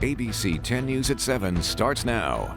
ABC 10 News at 7 starts now.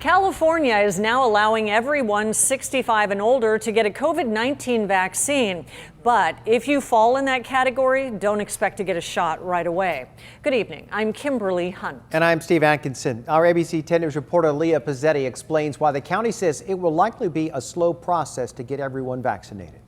California is now allowing everyone 65 and older to get a COVID-19 vaccine. But if you fall in that category, don't expect to get a shot right away. Good evening. I'm Kimberly Hunt. And I'm Steve Atkinson. Our ABC 10 News reporter Leah Pizzetti explains why the county says it will likely be a slow process to get everyone vaccinated.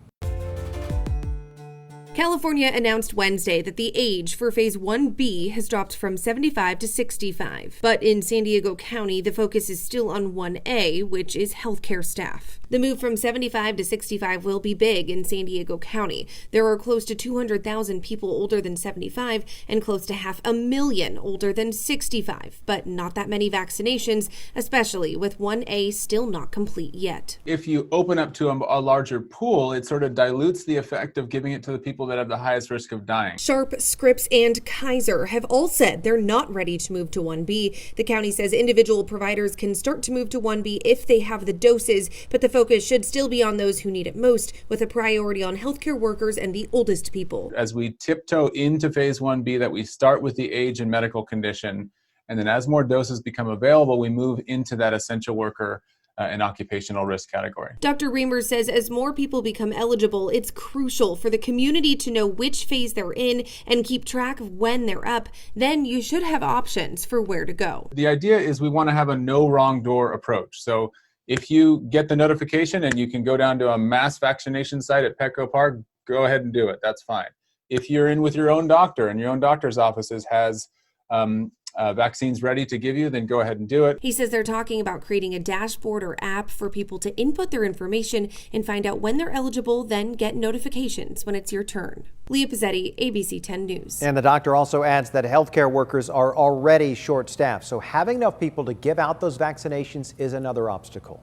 California announced Wednesday that the age for Phase 1B has dropped from 75 to 65. But in San Diego County, the focus is still on 1A, which is healthcare staff. The move from 75 to 65 will be big in San Diego County. There are close to 200,000 people older than 75 and close to 500,000 older than 65, but not that many vaccinations, especially with 1A still not complete yet. If you open up to a larger pool, it sort of dilutes the effect of giving it to the people that have the highest risk of dying. Sharp, Scripps, and Kaiser have all said they're not ready to move to 1B. The county says individual providers can start to move to 1B if they have the doses, but the focus should still be on those who need it most, with a priority on healthcare workers and the oldest people. As we tiptoe into Phase 1B, that we start with the age and medical condition, and then as more doses become available, we move into that essential worker and occupational risk category. Dr. Reimers says as more people become eligible, it's crucial for the community to know which phase they're in and keep track of when they're up. Then you should have options for where to go. The idea is we want to have a no wrong door approach. So if you get the notification and you can go down to a mass vaccination site at Petco Park, go ahead and do it. That's fine. If you're in with your own doctor and your own doctor's offices has vaccines ready to give you, then go ahead and do it. He says they're talking about creating a dashboard or app for people to input their information and find out when they're eligible, then get notifications when it's your turn. Leah Pizzetti, ABC 10 News. And the doctor also adds that healthcare workers are already short-staffed, so having enough people to give out those vaccinations is another obstacle.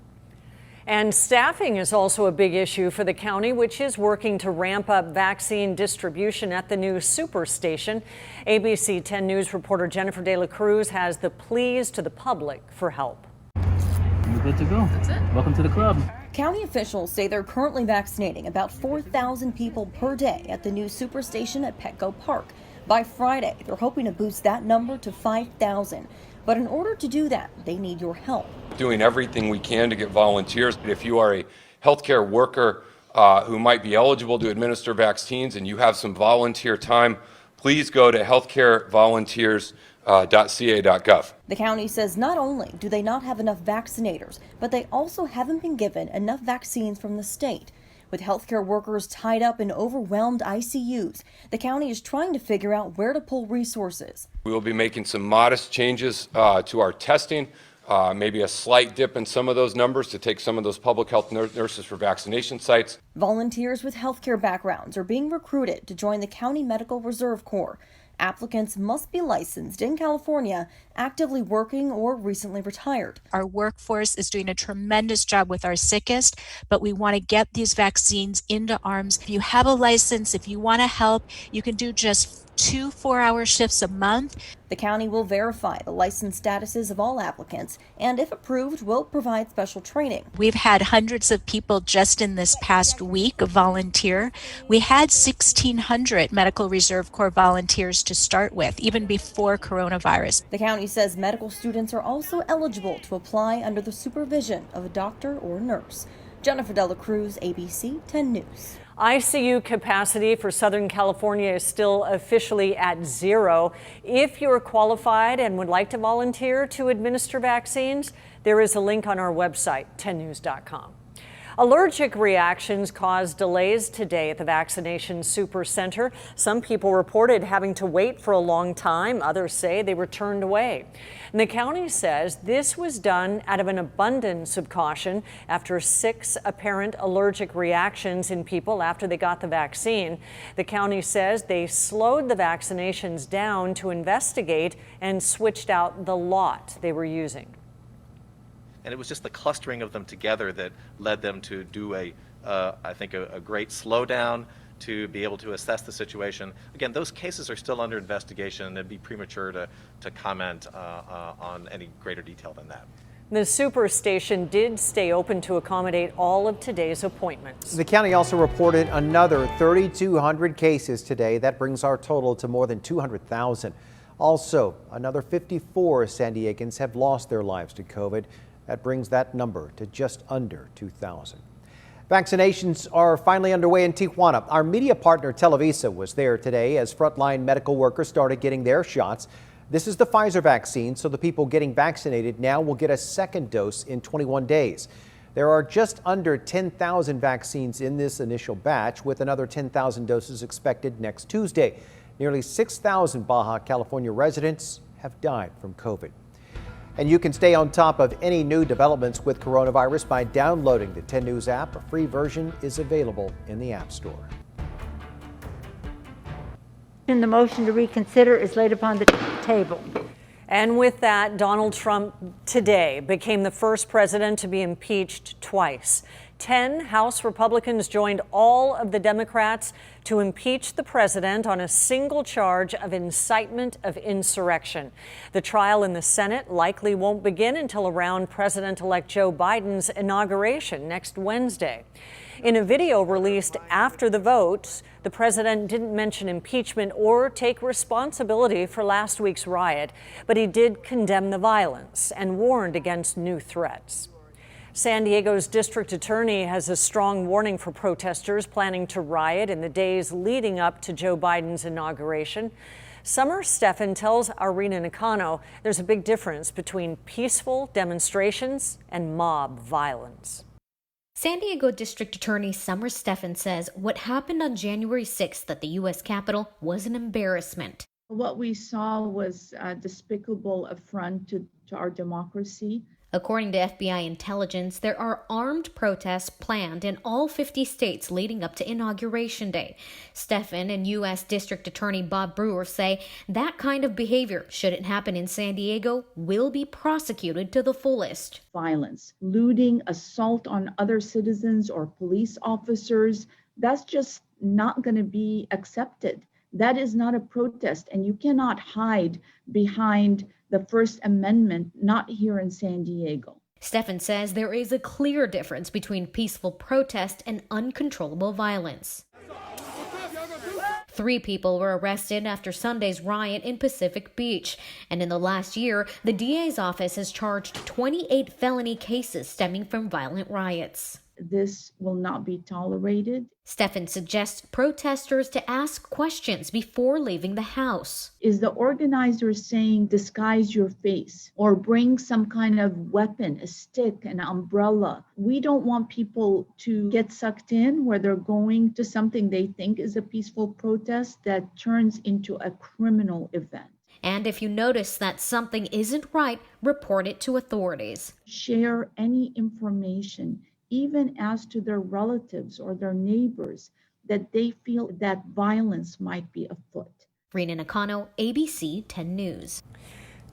And staffing is also a big issue for the county, which is working to ramp up vaccine distribution at the new Superstation. ABC 10 News reporter Jennifer De La Cruz has the pleas to the public for help. You're good to go. That's it. Welcome to the club. County officials say they're currently vaccinating about 4,000 people per day at the new Superstation at Petco Park. By Friday, they're hoping to boost that number to 5,000. But in order to do that, they need your help. Doing everything we can to get volunteers. If you are a healthcare worker who might be eligible to administer vaccines and you have some volunteer time, please go to healthcarevolunteers.ca.gov. The county says not only do they not have enough vaccinators, but they also haven't been given enough vaccines from the state. With healthcare workers tied up in overwhelmed ICUs, the county is trying to figure out where to pull resources. We will be making some modest changes to our testing, maybe a slight dip in some of those numbers to take some of those public health nurses for vaccination sites. Volunteers with healthcare backgrounds are being recruited to join the County Medical Reserve Corps. Applicants must be licensed in California, actively working, or recently retired. Our workforce is doing a tremendous job with our sickest, but we want to get these vaccines into arms. If you have a license, if you want to help, you can do just 2 4-hour shifts a month. The county will verify the license statuses of all applicants and, if approved, will provide special training. We've had hundreds of people just in this past week volunteer. We had 1,600 Medical Reserve Corps volunteers to start with, even before coronavirus. The county says medical students are also eligible to apply under the supervision of a doctor or nurse. Jennifer De La Cruz, ABC 10 News. ICU capacity for Southern California is still officially at 0. If you're qualified and would like to volunteer to administer vaccines, there is a link on our website, 10news.com. Allergic reactions caused delays today at the Vaccination Super Center. Some people reported having to wait for a long time. Others say they were turned away. And the county says this was done out of an abundance of caution after 6 apparent allergic reactions in people after they got the vaccine. The county says they slowed the vaccinations down to investigate and switched out the lot they were using. And it was just the clustering of them together that led them to do I think a great slowdown to be able to assess the situation. Again, those cases are still under investigation, and it'd be premature to comment on any greater detail than that. The Superstation did stay open to accommodate all of today's appointments. The county also reported another 3,200 cases today. That brings our total to more than 200,000. Also, another 54 San Diegans have lost their lives to COVID. That brings that number to just under 2,000. Vaccinations are finally underway in Tijuana. Our media partner Televisa was there today as frontline medical workers started getting their shots. This is the Pfizer vaccine, so the people getting vaccinated now will get a second dose in 21 days. There are just under 10,000 vaccines in this initial batch, with another 10,000 doses expected next Tuesday. Nearly 6,000 Baja California residents have died from COVID. And you can stay on top of any new developments with coronavirus by downloading the 10 News app. A free version is available in the App Store. And the motion to reconsider is laid upon the table. And with that, Donald Trump today became the first president to be impeached twice. 10 House Republicans joined all of the Democrats to impeach the president on a single charge of incitement of insurrection. The trial in the Senate likely won't begin until around President-elect Joe Biden's inauguration next Wednesday. In a video released after the vote, the president didn't mention impeachment or take responsibility for last week's riot, but he did condemn the violence and warned against new threats. San Diego's district attorney has a strong warning for protesters planning to riot in the days leading up to Joe Biden's inauguration. Summer Stephan tells Irina Nakano there's a big difference between peaceful demonstrations and mob violence. San Diego District Attorney Summer Stephan says what happened on January 6th at the U.S. Capitol was an embarrassment. What we saw was a despicable affront to our democracy. According to FBI intelligence, there are armed protests planned in all 50 states leading up to Inauguration Day. Stephan and U.S. District Attorney Bob Brewer say that kind of behavior, should it happen in San Diego, will be prosecuted to the fullest. Violence, looting, assault on other citizens or police officers, that's just not going to be accepted. That is not a protest, and you cannot hide behind the First Amendment, not here in San Diego. Stephan says there is a clear difference between peaceful protest and uncontrollable violence. 3 people were arrested after Sunday's riot in Pacific Beach. And in the last year, the DA's office has charged 28 felony cases stemming from violent riots. This will not be tolerated. Stephan suggests protesters to ask questions before leaving the house. Is the organizer saying disguise your face or bring some kind of weapon, a stick, an umbrella? We don't want people to get sucked in where they're going to something they think is a peaceful protest that turns into a criminal event. And if you notice that something isn't right, report it to authorities. Share any information, even as to their relatives or their neighbors, that they feel that violence might be afoot. Rena Nakano, ABC 10 News.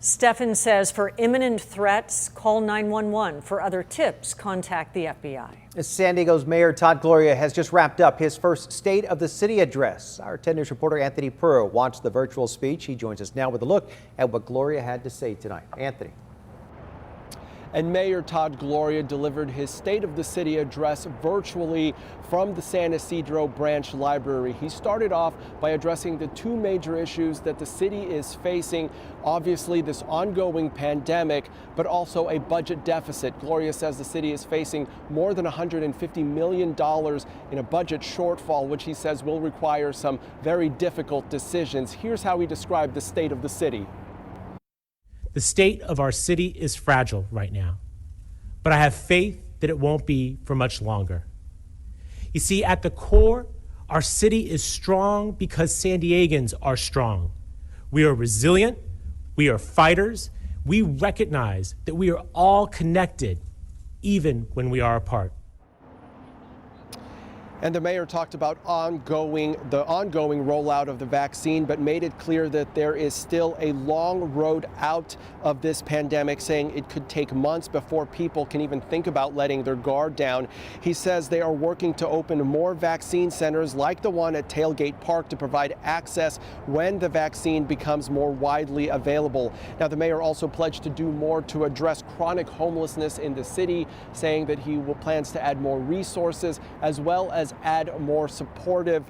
Stephan says for imminent threats, call 911. For other tips, contact the FBI. San Diego's Mayor Todd Gloria has just wrapped up his first State of the City address. Our 10 News reporter Anthony Purro watched the virtual speech. He joins us now with a look at what Gloria had to say tonight. Anthony. And Mayor Todd Gloria delivered his State of the City address virtually from the San Ysidro Branch Library. He started off by addressing the 2 major issues that the city is facing. Obviously, this ongoing pandemic, but also a budget deficit. Gloria says the city is facing more than $150 million in a budget shortfall, which he says will require some very difficult decisions. Here's how he described the state of the city. The state of our city is fragile right now, but I have faith that it won't be for much longer. You see, at the core, our city is strong because San Diegans are strong. We are resilient, we are fighters, we recognize that we are all connected, even when we are apart. And the mayor talked about the ongoing rollout of the vaccine, but made it clear that there is still a long road out of this pandemic, saying it could take months before people can even think about letting their guard down. He says they are working to open more vaccine centers like the one at Tailgate Park to provide access when the vaccine becomes more widely available. Now, the mayor also pledged to do more to address chronic homelessness in the city, saying that he plans to add more resources as well as as add more supportive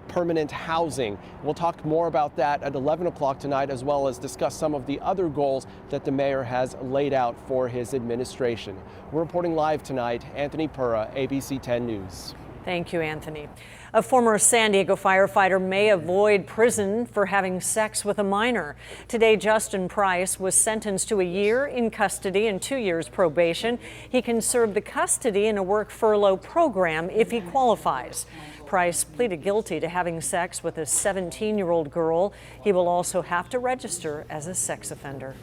permanent housing. We'll talk more about that at 11 o'clock tonight, as well as discuss some of the other goals that the mayor has laid out for his administration. We're reporting live tonight. Anthony Pura, ABC 10 News. Thank you, Anthony. A former San Diego firefighter may avoid prison for having sex with a minor. Today, Justin Price was sentenced to a year in custody and 2 years probation. He can serve the custody in a work furlough program if he qualifies. Price pleaded guilty to having sex with a 17-year-old girl. He will also have to register as a sex offender.